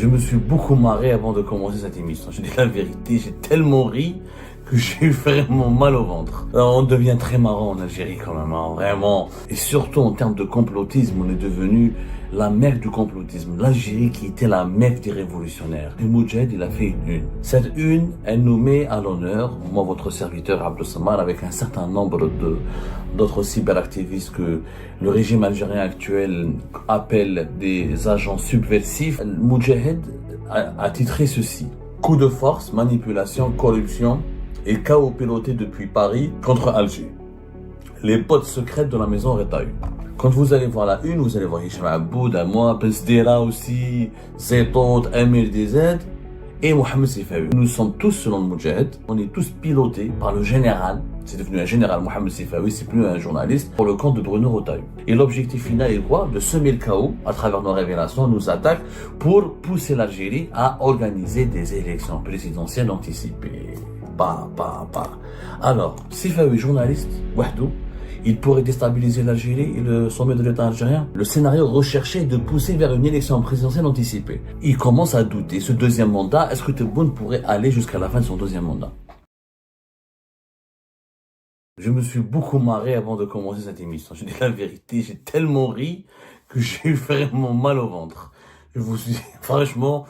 Je me suis beaucoup marré avant de commencer cette émission. Je dis la vérité, j'ai tellement ri que j'ai eu vraiment mal au ventre. Alors, on devient très marrant en Algérie quand même, hein, vraiment. Et surtout en termes de complotisme, on est devenu la Mecque du complotisme. L'Algérie qui était la Mecque des révolutionnaires. Le Moudjahid, il a fait une une. Cette une, elle nous met à l'honneur, moi votre serviteur Abdel Samad, avec un certain nombre d'autres cyberactivistes que le régime algérien actuel appelle des agents subversifs. Le Moudjahid a titré ceci: coup de force, manipulation, corruption et chaos piloté depuis Paris contre Alger. Les potes secrètes de la maison Retailleau. Quand vous allez voir la une, vous allez voir Hicham Aboud, moi, Besdera aussi, Zetot, Amir DZ et Mohamed Sifawi. Nous sommes tous, selon le Moudjahid, on est tous pilotés par le général. C'est devenu un général, Mohamed Sifawi, c'est plus un journaliste, pour le compte de Bruno Retailleau. Et l'objectif final est quoi? De semer le chaos à travers nos révélations, nos attaques, pour pousser l'Algérie à organiser des élections présidentielles anticipées. Alors, Sifawi, journaliste, wahdou, il pourrait déstabiliser l'Algérie et le sommet de l'État algérien. Le scénario recherché est de pousser vers une élection présidentielle anticipée. Il commence à douter. Ce deuxième mandat, est-ce que Tebboune pourrait aller jusqu'à la fin de son deuxième mandat? Je me suis beaucoup marré avant de commencer cette émission. Je dis la vérité, j'ai tellement ri que j'ai eu vraiment mal au ventre. Je vous suis, franchement,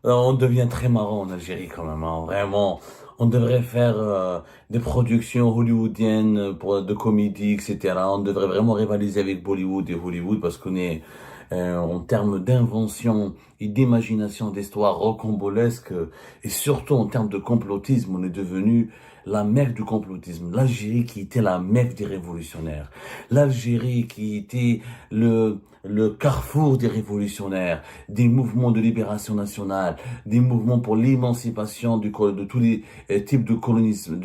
on devient très marrant en Algérie quand même, hein, vraiment. On devrait faire des productions hollywoodiennes de comédie, etc. On devrait vraiment rivaliser avec Bollywood et Hollywood parce qu'on est, en termes d'invention et d'imagination d'histoires rocambolesques et surtout en termes de complotisme, on est devenu la Mecque du complotisme. L'Algérie qui était la Mecque des révolutionnaires. L'Algérie qui était le carrefour des révolutionnaires, des mouvements de libération nationale, des mouvements pour l'émancipation de tous les types de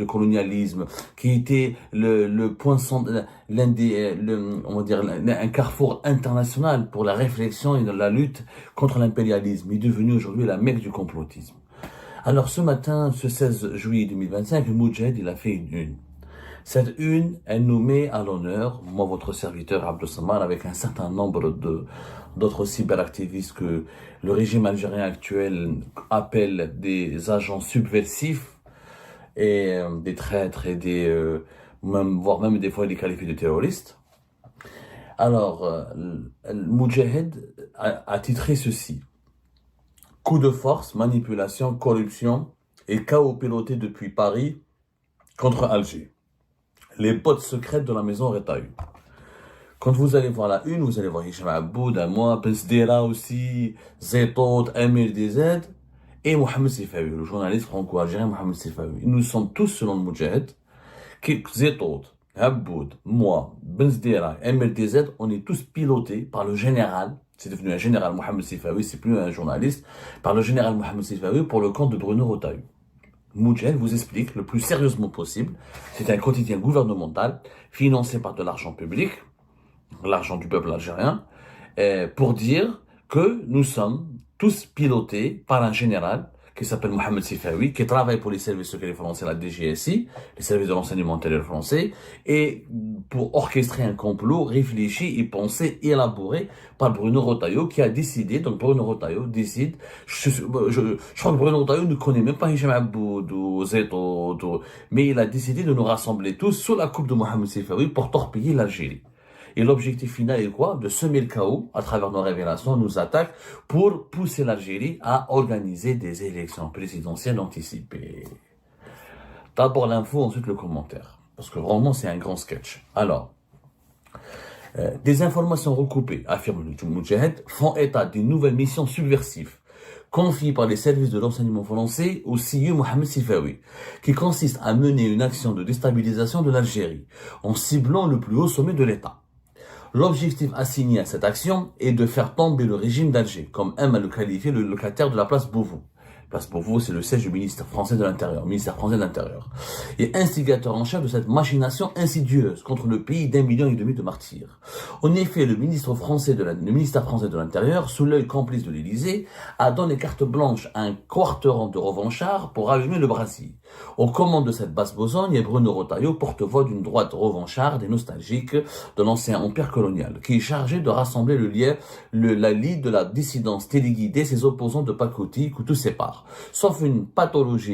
colonialisme, qui était le point central, on va dire, un carrefour international pour la réflexion et la lutte contre l'impérialisme. Il est devenu aujourd'hui la Mecque du complotisme. Alors ce matin, ce 16 juillet 2025, le Moudjahid, il a fait une une. Cette une, elle nous met à l'honneur, moi votre serviteur Abdel Samad, avec un certain nombre d'autres cyberactivistes que le régime algérien actuel appelle des agents subversifs et des traîtres et voire même des fois les qualifie de terroristes. Alors, le Moudjahid a titré ceci: coup de force, manipulation, corruption et chaos piloté depuis Paris contre Alger. Les potes secrètes de la maison Retailleau. Quand vous allez voir la une, vous allez voir Hicham Aboud, moi, Besdera aussi, Zetot, Amir DZ et Mohamed Sifawi, le journaliste franco-algérien Mohamed Sifawi. Nous sommes tous, selon le Moudjahid, Zetot, Aboud, moi, Besdera, Amir DZ, on est tous pilotés par le général. C'est devenu un général, Mohamed Sifawi, c'est plus un journaliste, par le général Mohamed Sifawi pour le compte de Bruno Retailleau. Moudjahid vous explique le plus sérieusement possible. C'est un quotidien gouvernemental financé par de l'argent public, l'argent du peuple algérien, pour dire que nous sommes tous pilotés par un général qui s'appelle Mohamed Sifawi, qui travaille pour les services secrets français, la DGSI, les services de renseignement intérieur français, et pour orchestrer un complot réfléchi et pensé, élaboré par Bruno Retailleau, qui a décidé, donc Bruno Retailleau décide, je crois que Bruno Retailleau ne connaît même pas Hicham Aboud ou Zetot, mais il a décidé de nous rassembler tous sous la coupe de Mohamed Sifawi pour torpiller l'Algérie. Et l'objectif final est quoi? De semer le chaos à travers nos révélations, nos attaques, pour pousser l'Algérie à organiser des élections présidentielles anticipées. D'abord l'info, ensuite le commentaire. Parce que vraiment, c'est un grand sketch. Alors, des informations recoupées, affirme le Moudjahid, font état d'une nouvelle mission subversive confiée par les services de renseignement français au CIU Mohamed Sifawi, qui consiste à mener une action de déstabilisation de l'Algérie en ciblant le plus haut sommet de l'État. L'objectif assigné à cette action est de faire tomber le régime d'Alger, comme aime à le qualifier le locataire de la place Beauvau. Place Beauvau, c'est le siège du ministère français de l'Intérieur, et instigateur en chef de cette machination insidieuse contre le pays d'1,5 million de martyrs. En effet, le ministère français de l'Intérieur, sous l'œil complice de l'Élysée, a donné carte blanche à un quarteran de revanchards pour allumer le brasier. Aux commandes de cette basse besogne est Bruno Retailleau, porte-voix d'une droite revancharde et nostalgique de l'ancien empire colonial, qui est chargé de rassembler la ligue de la dissidence téléguidée, ses opposants de pacotille que tout sépare, sauf une pathologique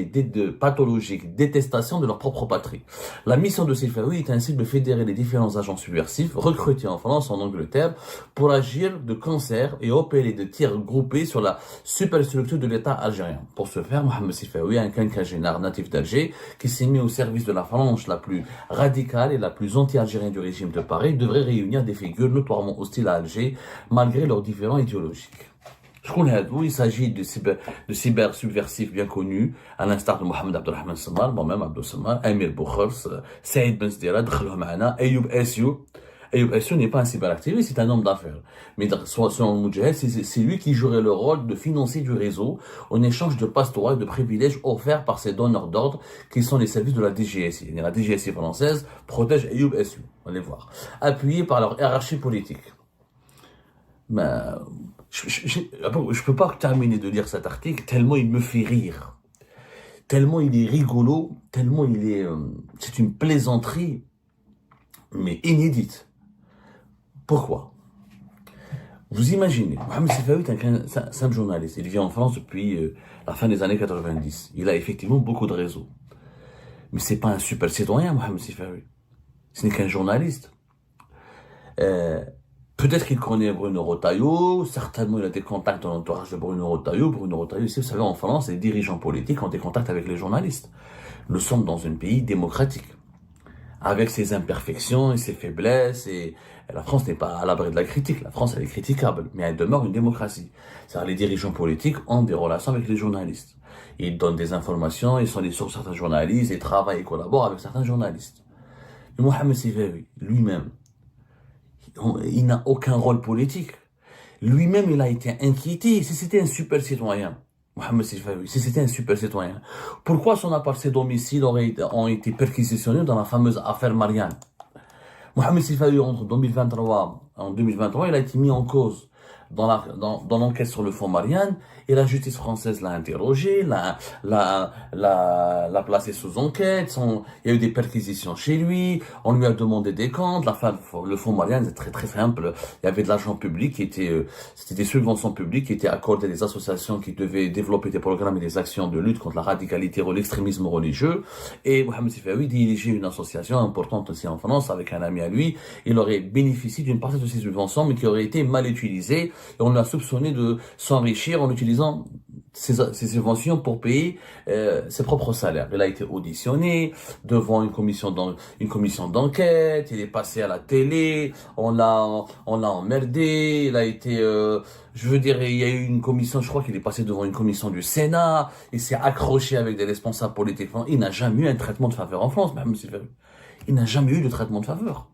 détestation de leur propre patrie. La mission de Sifawi est ainsi de fédérer les différents agents subversifs recrutés en France, en Angleterre, pour agir de concert et opérer de tirs groupés sur la superstructure de l'État algérien. Pour ce faire, Mohamed Sifawi, un quinquagénaire natif d'Alger, qui s'est mis au service de la phalange la plus radicale et la plus anti-algérienne du régime de Paris, devrait réunir des figures notoirement hostiles à Alger, malgré leurs différends idéologiques. Il s'agit de cyber subversifs bien connus, à l'instar de Mohamed Abdelrahman Samar, moi-même Abdel Samar, Amir Boukhars, Saïd Ben Sdira, Dkhalou Ma'ana, Ayoub Essou. Ayoub Essou n'est pas un cyberactiviste, c'est un homme d'affaires. Mais selon le Moudjahid, c'est lui qui jouerait le rôle de financier du réseau en échange de pastorat et de privilèges offerts par ses donneurs d'ordre qui sont les services de la DGSI. La DGSI française protège Ayoub Essou, allez voir, appuyés par leur hiérarchie politique. Mais je peux pas terminer de lire cet article tellement il me fait rire, tellement il est rigolo, tellement c'est une plaisanterie, mais inédite. Pourquoi? Vous imaginez, Mohamed Sifawi est un simple journaliste. Il vit en France depuis la fin des années 90. Il a effectivement beaucoup de réseaux. Mais c'est pas un super citoyen, Mohamed Sifawi. Ce n'est qu'un journaliste. Peut-être qu'il connaît Bruno Retailleau, certainement il a des contacts dans l'entourage de Bruno Retailleau. Bruno Retailleau, ici, vous savez, en France, les dirigeants politiques ont des contacts avec les journalistes. Nous sommes dans un pays démocratique, avec ses imperfections et ses faiblesses, et la France n'est pas à l'abri de la critique. La France, elle est critiquable, mais elle demeure une démocratie. C'est-à-dire les dirigeants politiques ont des relations avec les journalistes. Ils donnent des informations, ils sont les sources de certains journalistes, ils travaillent et collaborent avec certains journalistes. Mais Mohamed Sifawi, lui-même, il n'a aucun rôle politique. Lui-même, il a été inquiété. Si c'était un super citoyen, Mohamed Sifawi, si c'était un super citoyen, pourquoi son appart, ses domiciles ont été perquisitionnés dans la fameuse affaire Marianne? Mohamed Sifawi, entre 2023 en 2023, il a été mis en cause dans l'enquête sur le fonds Marianne, et la justice française l'a interrogé, l'a placé sous enquête, il y a eu des perquisitions chez lui, on lui a demandé des comptes, le fonds Marianne, c'est très très simple, il y avait de l'argent public c'était des subventions publiques qui étaient accordées à des associations qui devaient développer des programmes et des actions de lutte contre la radicalité ou l'extrémisme religieux, et Mohamed Sifawi dirigeait une association importante aussi en France avec un ami à lui, il aurait bénéficié d'une partie de ces subventions, mais qui aurait été mal utilisée, et on l'a soupçonné de s'enrichir en utilisant ces subventions pour payer ses propres salaires. Il a été auditionné devant une commission d'enquête, il est passé à la télé, on l'a emmerdé, il a été, il y a eu une commission, je crois qu'il est passé devant une commission du Sénat, il s'est accroché avec des responsables politiques. Il n'a jamais eu un traitement de faveur en France, même il n'a jamais eu de traitement de faveur.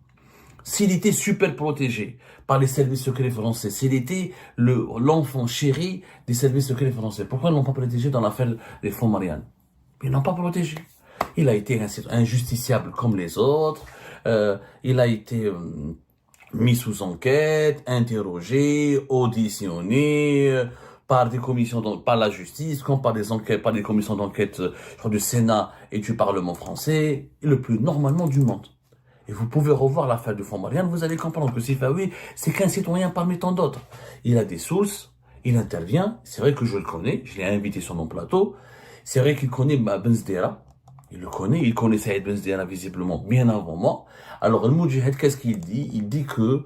S'il était super protégé par les services secrets français, s'il était l'enfant chéri des services secrets français, pourquoi ils ne l'ont pas protégé dans l'affaire des fonds Marianne? Ils ne l'ont pas protégé. Il a été injusticiable comme les autres, il a été mis sous enquête, interrogé, auditionné, par la justice, comme par des commissions d'enquête, je crois, du Sénat et du Parlement français, et le plus normalement du monde. Et vous pouvez revoir l'affaire du fonds Marianne, vous allez comprendre que Sifawi, c'est qu'un citoyen parmi tant d'autres. Il a des sources, il intervient, c'est vrai que je le connais, je l'ai invité sur mon plateau, c'est vrai qu'il connaît Ben Sdera, il connaît Saïd Ben Sdera visiblement bien avant moi. Alors le Moudjahid, qu'est-ce qu'il dit? Il dit que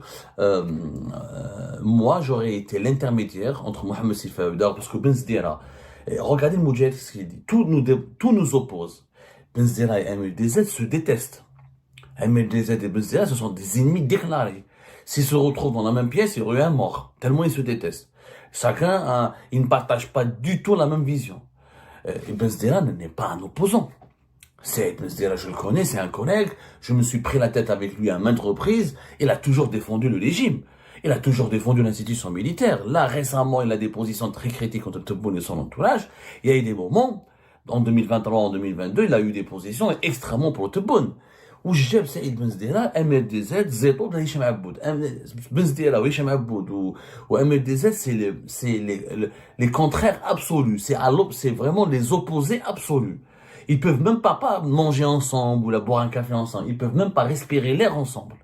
moi, j'aurais été l'intermédiaire entre Mohamed Sifawi, parce que Ben Sdera, regardez le Moudjahid, ce qu'il dit, tout nous oppose. Ben Sdera et MLDZ se détestent. MLDZ et Ben Sdera, ce sont des ennemis déclarés. S'ils se retrouvent dans la même pièce, il y aurait un mort, tellement ils se détestent. Chacun, ils ne partagent pas du tout la même vision. Et Ben Sdera n'est pas un opposant. Ben Sdera, je le connais, c'est un collègue, je me suis pris la tête avec lui à maintes reprises, il a toujours défendu le régime. Il a toujours défendu l'institution militaire. Là, récemment, il a des positions très critiques contre Tebboune et son entourage. Il y a eu des moments, en 2023, en 2022, il a eu des positions extrêmement pro Tebboune. وش جاب سعيد بن سديرة امير دي زاد زيطو بلا هشام عبود بن سديرة وهشام عبود وامير دي زاد c'est les contraires absolus, c'est vraiment les opposés absolus. Ils peuvent même pas manger ensemble ou boire un café ensemble. Ils peuvent même pas respirer l'air ensemble.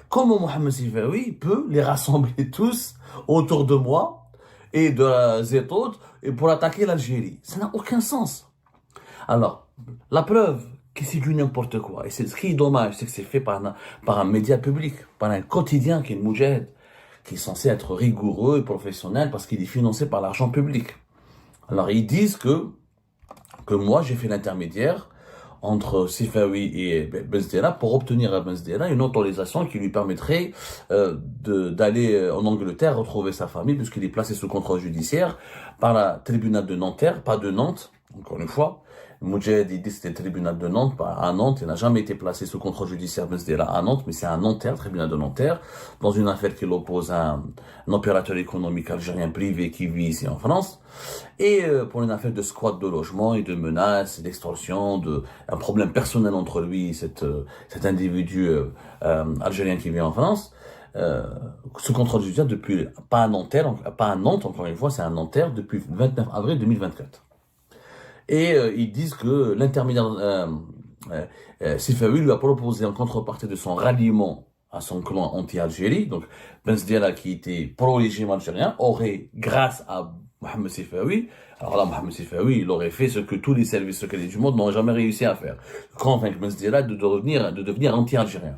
Comment Mohamed Sifawi peut les rassembler tous autour de moi et de la Zétode et pour attaquer l'Algérie? Ça n'a aucun sens. Alors, la preuve que c'est du n'importe quoi. Et ce qui est dommage, c'est que c'est fait par un média public, par un quotidien qui est le Moudjahid, qui est censé être rigoureux et professionnel parce qu'il est financé par l'argent public. Alors, ils disent que moi, j'ai fait l'intermédiaire entre Sifawi et Benzdela pour obtenir à Benzdela une autorisation qui lui permettrait d'aller en Angleterre retrouver sa famille puisqu'il est placé sous contrôle judiciaire par la tribunal de Nanterre, pas de Nantes, encore une fois. Moudjahid, il dit que c'était le tribunal de Nantes, pas à Nantes. Il n'a jamais été placé sous contrôle judiciaire Benzdela à Nantes, mais c'est à Nanterre, tribunal de Nanterre, dans une affaire qui l'oppose à un opérateur économique algérien privé qui vit ici en France. Et pour une affaire de squat de logement et de menaces, d'extorsion, un problème personnel entre lui et cet individu algérien qui vit en France. Sous contrôle judiciaire depuis, pas à Nanterre, pas à Nantes, encore une fois, c'est à Nanterre depuis le 29 avril 2024. Et ils disent que l'intermédiaire Sifawi lui a proposé en contrepartie de son ralliement à son clan anti-Algérie, donc Benzdela qui était pro-régime algérien, aurait, grâce à Mohamed Sifawi, alors là Mohamed Sifawi, il aurait fait ce que tous les services secrets du monde n'ont jamais réussi à faire, convaincre Benzdela de devenir anti-algérien.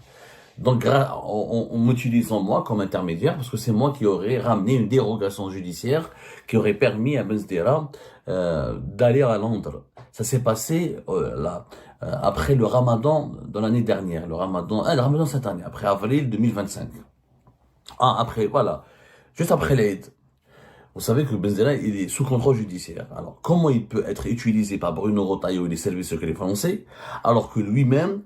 Donc, en m'utilisant moi comme intermédiaire, parce que c'est moi qui aurais ramené une dérogation judiciaire qui aurait permis à Benzdela d'aller à Londres. Ça s'est passé après le Ramadan de l'année dernière, le Ramadan cette année, après avril 2025. Juste après l'Aïd. Vous savez que Benzdela, il est sous contrôle judiciaire. Alors, comment il peut être utilisé par Bruno Retailleau et les services secrets français, alors que lui-même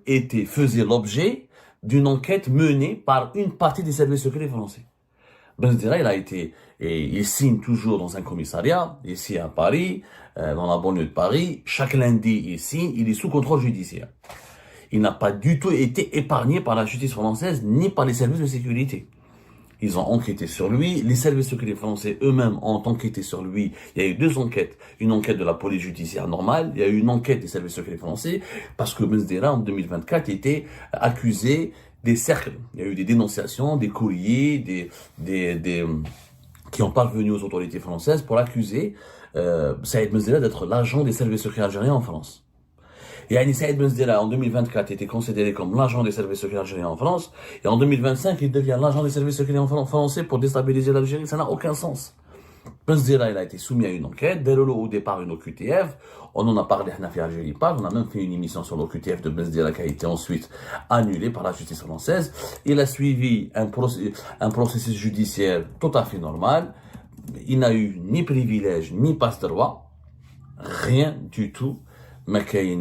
faisait l'objet d'une enquête menée par une partie des services secrets français? Benzdela, il signe toujours dans un commissariat, ici à Paris, dans la banlieue de Paris. Chaque lundi, il signe, il est sous contrôle judiciaire. Il n'a pas du tout été épargné par la justice française, ni par les services de sécurité. Ils ont enquêté sur lui. Les services secrets français eux-mêmes ont enquêté sur lui. Il y a eu 2 enquêtes. Une enquête de la police judiciaire normale. Il y a eu une enquête des services secrets français parce que Benzdela, en 2024, était accusé des cercles. Il y a eu des dénonciations, des courriers, qui ont parvenu aux autorités françaises pour l'accuser, Saïd Benzdela, d'être l'agent des services secrets algériens en France. Et Saïd Benzdela, en 2024, était considéré comme l'agent des services secrets algériens en France. Et en 2025, il devient l'agent des services secrets français pour déstabiliser l'Algérie. Ça n'a aucun sens. Benzdela, il a été soumis à une enquête. Dès au départ, une OQTF. On en a parlé à Hnafi Algérie Parle. On a même fait une émission sur l'OQTF de Benzdela qui a été ensuite annulée par la justice française. Il a suivi un processus judiciaire tout à fait normal. Il n'a eu ni privilège, ni passe-droit. Rien du tout. Mais rien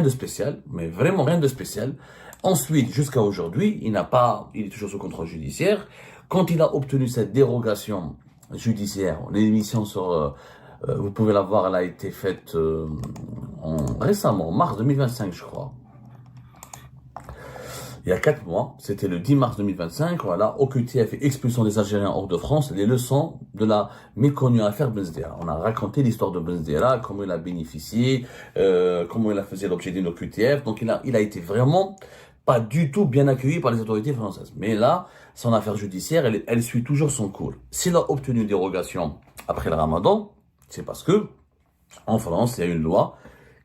de spécial, mais vraiment rien de spécial. Ensuite, jusqu'à aujourd'hui, il est toujours sous contrôle judiciaire. Quand il a obtenu cette dérogation judiciaire, l'émission vous pouvez la voir, elle a été faite récemment, en mars 2025, je crois. Il y a 4 mois, c'était le 10 mars 2025, voilà, OQTF et expulsion des Algériens hors de France, les leçons de la méconnue affaire Benzdela. On a raconté l'histoire de Benzdela, comment il a bénéficié, comment il a fait l'objet d'une OQTF. Donc il a été vraiment pas du tout bien accueilli par les autorités françaises. Mais là, son affaire judiciaire, elle suit toujours son cours. S'il a obtenu une dérogation après le Ramadan, c'est parce que, en France, il y a une loi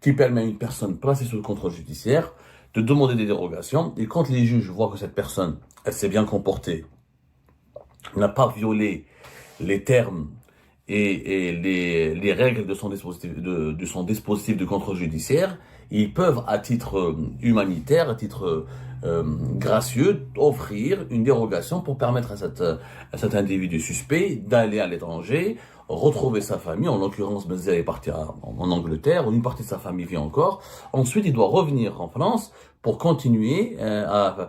qui permet à une personne placée sous le contrôle judiciaire de demander des dérogations. Et quand les juges voient que cette personne, elle s'est bien comportée, n'a pas violé les termes et les règles de son dispositif de contrôle judiciaire, ils peuvent, à titre humanitaire, à titre gracieux, offrir une dérogation pour permettre à cet individu suspect d'aller à l'étranger, retrouver sa famille. En l'occurrence, Benzdela est parti en Angleterre, où une partie de sa famille vit encore. Ensuite, il doit revenir en France pour continuer la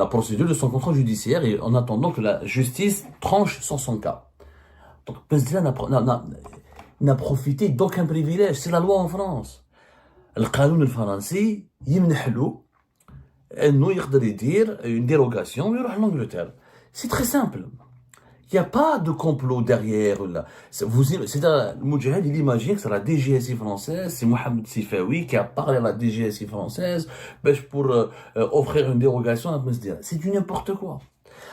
procédure de son contrôle judiciaire, et en attendant que la justice tranche sur son cas. Donc, Benzdela n'a profité d'aucun privilège. C'est la loi en France. القانون الفرنسي يمنح له انه يقدر يدير une dérogation ويروح لانجلترا. C'est très simple. Il n'y a pas de complot derrière là. Le Moudjahid, il imagine que c'est la DGSI française, c'est Mohamed Sifawi qui a parlé à la DGSI française pour offrir une dérogation à Msdira. C'est du n'importe quoi.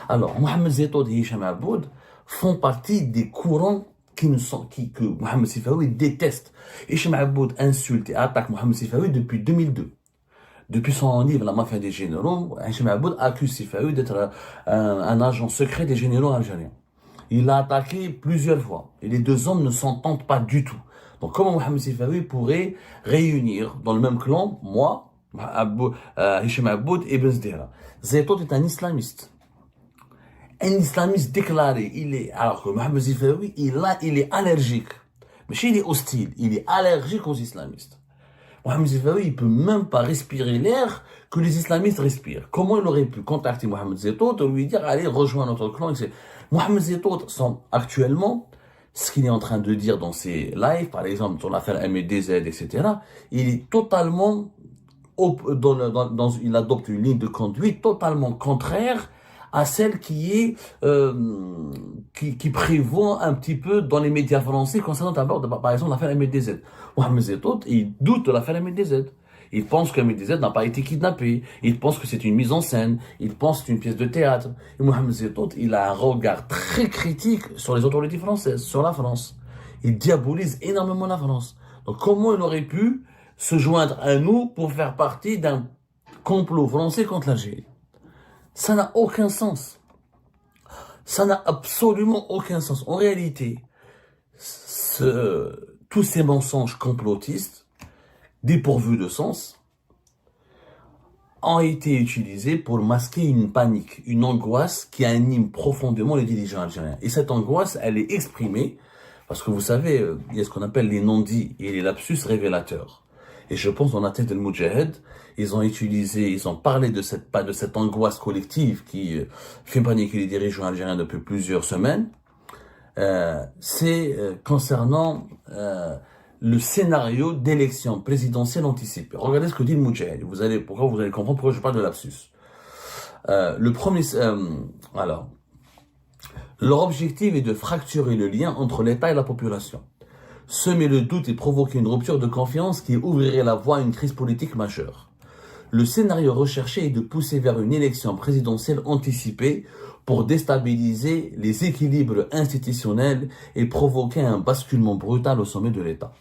Alors, Mohamed Zetoud et Hicham Aboud font partie des courants que Mohamed Sifawi déteste. Hicham Aboud insulte et attaque Mohamed Sifawi depuis 2002. Depuis son livre La mafia des généraux, Hicham Aboud accuse Sifawi d'être un agent secret des généraux algériens. Il l'a attaqué plusieurs fois. Et les deux hommes ne s'entendent pas du tout. Donc comment Mohamed Sifawi pourrait réunir dans le même clan, moi, Hicham Aboud et Ben Zdera. Zetoud est un islamiste. Un islamiste déclaré. Alors que Mohamed Sifawi, il est allergique. Mais il est hostile. Il est allergique aux islamistes. Mohamed Sifawi, il peut même pas respirer l'air que les islamistes respirent. Comment il aurait pu contacter Mohamed Zetoud et lui dire, allez, rejoins notre clan, etc. Mohamed Zetoud, actuellement, ce qu'il est en train de dire dans ses lives, par exemple, sur l'affaire MDZ, etc., il est totalement, il adopte une ligne de conduite totalement contraire à celle qui prévaut un petit peu dans les médias français concernant d'abord, par exemple, l'affaire MDZ. Mohamed Zetoud, il doute de l'affaire MDZ. Il pense que MDZ n'a pas été kidnappé. Il pense que c'est une mise en scène. Il pense que c'est une pièce de théâtre. Et Mohamed Zetoud, il a un regard très critique sur les autorités françaises, sur la France. Il diabolise énormément la France. Donc comment il aurait pu se joindre à nous pour faire partie d'un complot français contre l'Algérie? Ça n'a aucun sens. Ça n'a absolument aucun sens. En réalité, tous ces mensonges complotistes, dépourvus de sens, ont été utilisés pour masquer une panique, une angoisse qui anime profondément les dirigeants algériens. Et cette angoisse, elle est exprimée parce que vous savez, il y a ce qu'on appelle les non-dits et les lapsus révélateurs. Et je pense dans la tête de Moudjahid, ils ont parlé de cette angoisse collective qui fait paniquer les dirigeants algériens depuis plusieurs semaines. C'est concernant le scénario d'élection présidentielle anticipée. Regardez ce que dit le Moudjahid. Vous allez comprendre pourquoi je parle de lapsus. Leur objectif est de fracturer le lien entre l'État et la population. Semer le doute et provoquer une rupture de confiance qui ouvrirait la voie à une crise politique majeure. Le scénario recherché est de pousser vers une élection présidentielle anticipée pour déstabiliser les équilibres institutionnels et provoquer un basculement brutal au sommet de l'État.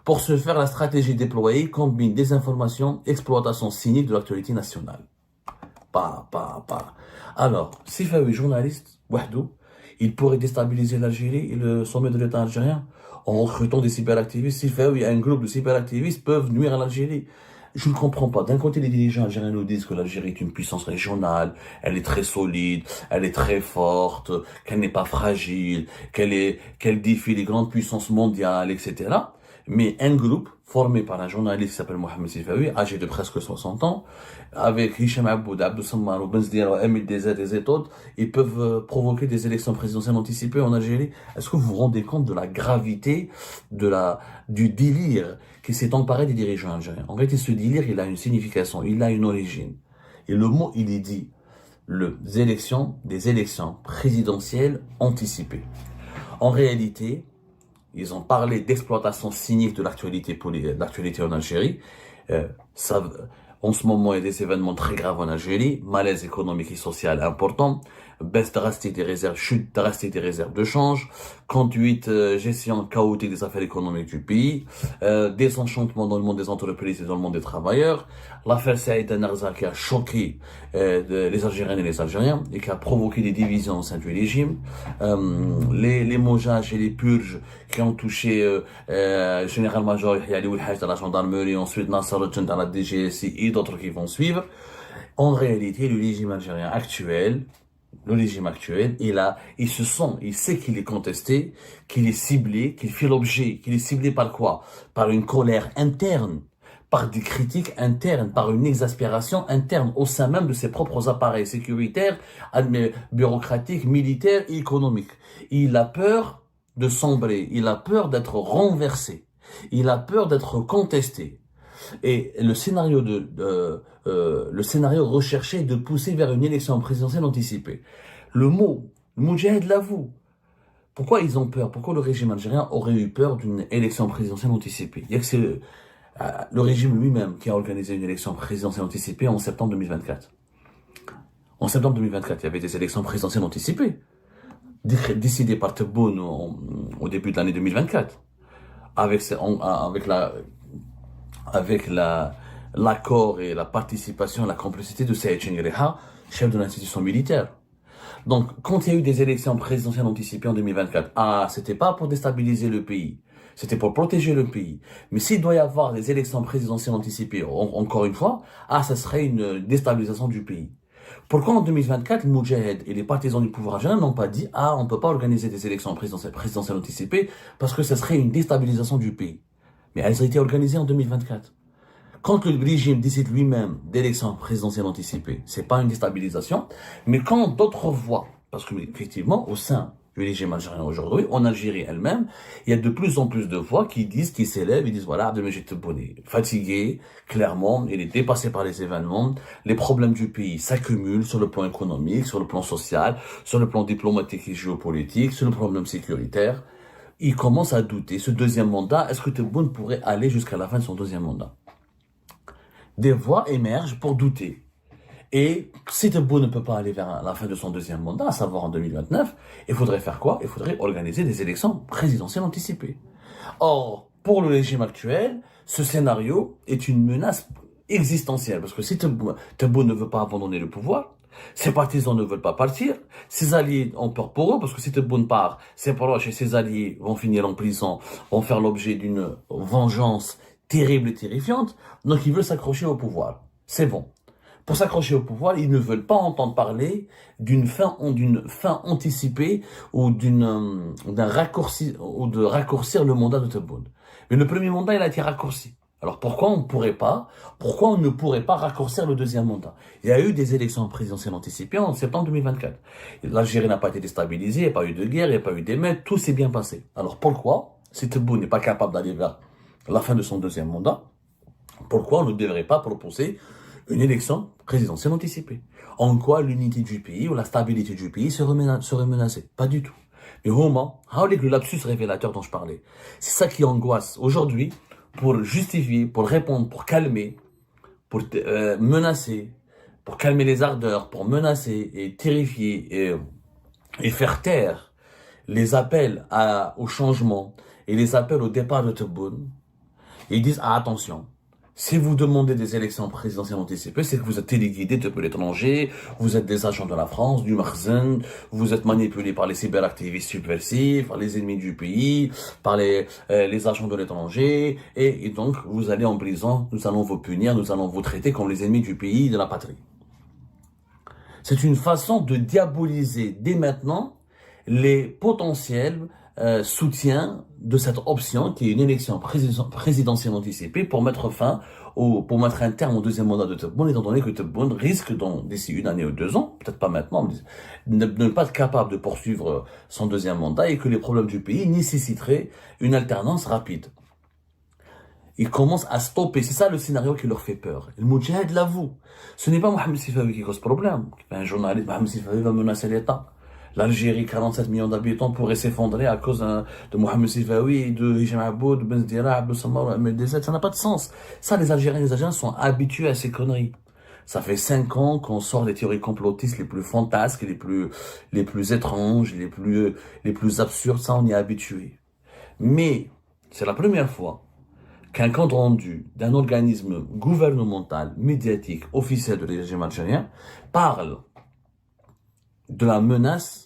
Pour ce faire, la stratégie déployée combine désinformation, exploitation cynique de l'actualité nationale. Alors, Sifawi, journaliste, Wahdou, il pourrait déstabiliser l'Algérie et le sommet de l'État algérien en recrutant des cyberactivistes. Sifawi et un groupe de cyberactivistes peuvent nuire à l'Algérie. Je ne comprends pas. D'un côté, les dirigeants algériens nous disent que l'Algérie est une puissance régionale, elle est très solide, elle est très forte, qu'elle n'est pas fragile, qu'elle défie les grandes puissances mondiales, etc. Mais un groupe formé par un journaliste qui s'appelle Mohamed Sifawi, âgé de presque 60 ans, avec Hicham Aboud, Abdou Sammar, Ben Zdira, Emile Dezet et Zetoud, ils peuvent provoquer des élections présidentielles anticipées en Algérie. Est-ce que vous vous rendez compte de la gravité du délire qui s'est emparé des dirigeants algériens? En réalité, ce délire, il a une signification, il a une origine. Et le mot, il est dit, des élections présidentielles anticipées. En réalité, ils ont parlé d'exploitation cynique de l'actualité en Algérie. En ce moment, il y a des événements très graves en Algérie, malaise économique et social important, baisse drastique des réserves, chute drastique des réserves de change, gestion chaotique des affaires économiques du pays, désenchantement dans le monde des entreprises et dans le monde des travailleurs, l'affaire Saïd Narza qui a choqué les Algériennes et les Algériens et qui a provoqué des divisions au sein du régime, les mojages et les purges qui ont touché général-major Yahya Ali Ouelhaj dans la gendarmerie, ensuite Nasser Al-Jund dans la DGSI et d'autres qui vont suivre. En réalité, le régime actuel, il sait qu'il est contesté, qu'il est ciblé, qu'il fait l'objet, qu'il est ciblé par quoi? Par une colère interne, par des critiques internes, par une exaspération interne au sein même de ses propres appareils sécuritaires, bureaucratiques, militaires et économiques. Il a peur de sombrer, il a peur d'être renversé, il a peur d'être contesté. Et le scénario recherché est de pousser vers une élection présidentielle anticipée. Le mot Le Moudjahid l'avoue. Pourquoi ils ont peur? Pourquoi le régime algérien aurait eu peur d'une élection présidentielle anticipée? Il y a que c'est le régime lui-même qui a organisé une élection présidentielle anticipée en septembre 2024. En septembre 2024, il y avait des élections présidentielles anticipées, décidées par Tebboune au début de l'année 2024, avec l'accord et la participation, la complicité de Saïd Chenguereha, chef de l'institution militaire. Donc, quand il y a eu des élections présidentielles anticipées en 2024, c'était pas pour déstabiliser le pays, c'était pour protéger le pays. Mais s'il doit y avoir des élections présidentielles anticipées, encore une fois, ça serait une déstabilisation du pays. Pourquoi en 2024, le Moudjahid et les partisans du pouvoir algérien n'ont pas dit, on peut pas organiser des élections présidentielles anticipées parce que ce serait une déstabilisation du pays. Mais elles ont été organisées en 2024. Quand le régime décide lui-même d'élections présidentielles anticipées, c'est pas une déstabilisation, mais quand d'autres voix, parce que effectivement, au sein du régime algérien aujourd'hui, en Algérie elle-même, il y a de plus en plus de voix qui s'élèvent, ils disent voilà, Abdelmajid Tebboune est fatigué, clairement, il est dépassé par les événements, les problèmes du pays s'accumulent sur le plan économique, sur le plan social, sur le plan diplomatique et géopolitique, sur le problème sécuritaire. Il commence à douter, ce deuxième mandat, est-ce que Tebboune pourrait aller jusqu'à la fin de son deuxième mandat? Des voix émergent pour douter. Et si Tebboune ne peut pas aller vers la fin de son deuxième mandat, à savoir en 2029, il faudrait faire quoi? Il faudrait organiser des élections présidentielles anticipées. Or, pour le régime actuel, ce scénario est une menace existentielle. Parce que si Tebboune ne veut pas abandonner le pouvoir, ses partisans ne veulent pas partir, ses alliés ont peur pour eux, parce que si Tebboune part, ses proches et ses alliés vont finir en prison, vont faire l'objet d'une vengeance terrible et terrifiante, donc ils veulent s'accrocher au pouvoir. C'est bon. Pour s'accrocher au pouvoir, ils ne veulent pas entendre parler d'une fin anticipée ou d'un raccourci, ou de raccourcir le mandat de Tebboune. Mais le premier mandat, il a été raccourci. Alors pourquoi on ne pourrait pas raccourcir le deuxième mandat? Il y a eu des élections présidentielles anticipées en septembre 2024. L'Algérie n'a pas été déstabilisée, il n'y a pas eu de guerre, il n'y a pas eu d'émeutes, tout s'est bien passé. Alors pourquoi, si Tebboune n'est pas capable d'aller vers la fin de son deuxième mandat, pourquoi on ne devrait pas proposer une élection présidentielle anticipée? En quoi l'unité du pays ou la stabilité du pays serait menacée? Pas du tout. Mais au moment, le lapsus révélateur dont je parlais, c'est ça qui angoisse aujourd'hui pour justifier, pour répondre, pour calmer, pour menacer, pour calmer les ardeurs, pour menacer et terrifier et faire taire les appels au changement et les appels au départ de Tebboune. Ils disent, attention, si vous demandez des élections présidentielles anticipées, c'est que vous êtes téléguidés depuis l'étranger, vous êtes des agents de la France, du Makhzen, vous êtes manipulés par les cyberactivistes subversifs, par les ennemis du pays, par les agents de l'étranger, et donc vous allez en prison, nous allons vous punir, nous allons vous traiter comme les ennemis du pays et de la patrie. C'est une façon de diaboliser dès maintenant les potentiels soutien de cette option qui est une élection présidentielle anticipée pour mettre un terme au deuxième mandat de Tebboune, étant donné que Tebboune risque d'ici une année ou 2 ans, peut-être pas maintenant, mais ne pas être capable de poursuivre son deuxième mandat et que les problèmes du pays nécessiteraient une alternance rapide. Ils commencent à stopper, c'est ça le scénario qui leur fait peur. Le Moudjahid l'avoue. Ce n'est pas Mohamed Sifawi qui cause problème. Un journaliste, Mohamed Sifawi va menacer l'État. L'Algérie, 47 millions d'habitants, pourrait s'effondrer à cause de Mohamed Sifawi, de Hichem Aboud, de Ben Zdira, Abdou Samar, MLDZ. Ça n'a pas de sens. Ça, les Algériens sont habitués à ces conneries. Ça fait 5 ans qu'on sort des théories complotistes les plus fantasques, les plus étranges, les plus absurdes. Ça, on y est habitué. Mais, c'est la première fois qu'un compte rendu d'un organisme gouvernemental, médiatique, officiel de régime algérien parle de la menace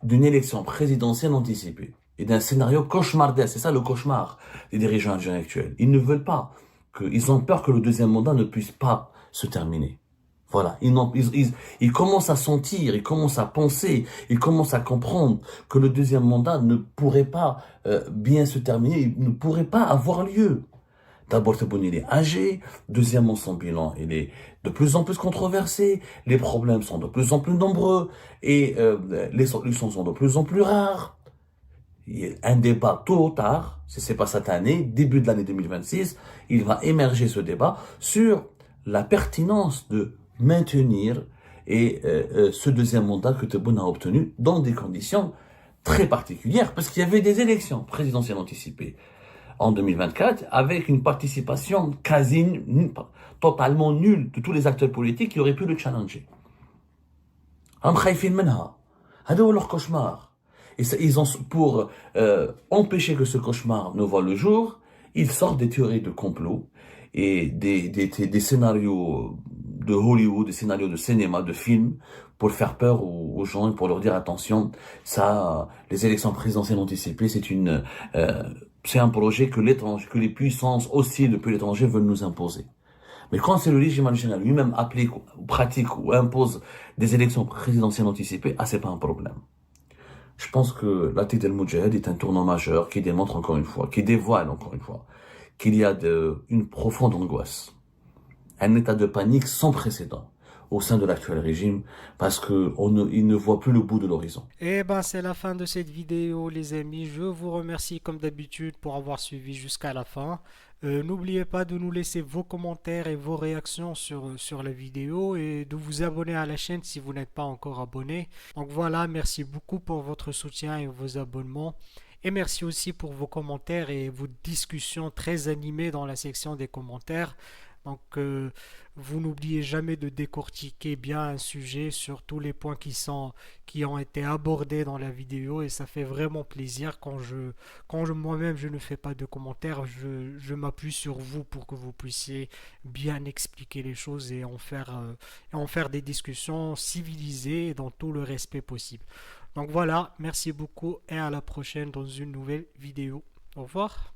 d'une élection présidentielle anticipée et d'un scénario cauchemardesque. C'est ça le cauchemar des dirigeants algériens actuels. Ils ne veulent pas ils ont peur que le deuxième mandat ne puisse pas se terminer. Voilà. Ils commencent à sentir, ils commencent à penser, ils commencent à comprendre que le deuxième mandat ne pourrait pas bien se terminer, il ne pourrait pas avoir lieu. D'abord, Tebboune, il est âgé. Deuxièmement, son bilan, il est de plus en plus controversé. Les problèmes sont de plus en plus nombreux. Et les solutions sont de plus en plus rares. Il y a un débat tôt ou tard, si c'est pas cette année, début de l'année 2026, il va émerger ce débat sur la pertinence de maintenir Et ce deuxième mandat que Tebboune a obtenu dans des conditions très particulières, parce qu'il y avait des élections présidentielles anticipées en 2024, avec une participation quasi totalement nulle de tous les acteurs politiques qui auraient pu le challenger. هم خايفين منها. هذا هو leur cauchemar. Et ils ont, pour empêcher que ce cauchemar ne voit le jour, ils sortent des théories de complot et des scénarios de Hollywood, des scénarios de cinéma, de films, pour faire peur aux gens et pour leur dire attention, ça, les élections présidentielles anticipées, c'est un projet que les puissances aussi depuis l'étranger veulent nous imposer. Mais quand c'est le régime national lui-même applique, ou pratique ou impose des élections présidentielles anticipées, ah, c'est pas un problème. Je pense que la tête del-Moudjahid est un tournant majeur qui démontre encore une fois, qui dévoile encore une fois, qu'il y a une profonde angoisse, un état de panique sans précédent au sein de l'actuel régime parce il ne voit plus le bout de l'horizon. Et ben c'est la fin de cette vidéo les amis. Je vous remercie comme d'habitude pour avoir suivi jusqu'à la fin. N'oubliez pas de nous laisser vos commentaires et vos réactions sur la vidéo et de vous abonner à la chaîne si vous n'êtes pas encore abonné. Donc voilà, merci beaucoup pour votre soutien et vos abonnements. Et merci aussi pour vos commentaires et vos discussions très animées dans la section des commentaires. Donc, vous n'oubliez jamais de décortiquer bien un sujet sur tous les points qui ont été abordés dans la vidéo et ça fait vraiment plaisir quand moi-même je ne fais pas de commentaires, je m'appuie sur vous pour que vous puissiez bien expliquer les choses et en faire des discussions civilisées et dans tout le respect possible. Donc voilà, merci beaucoup et à la prochaine dans une nouvelle vidéo. Au revoir.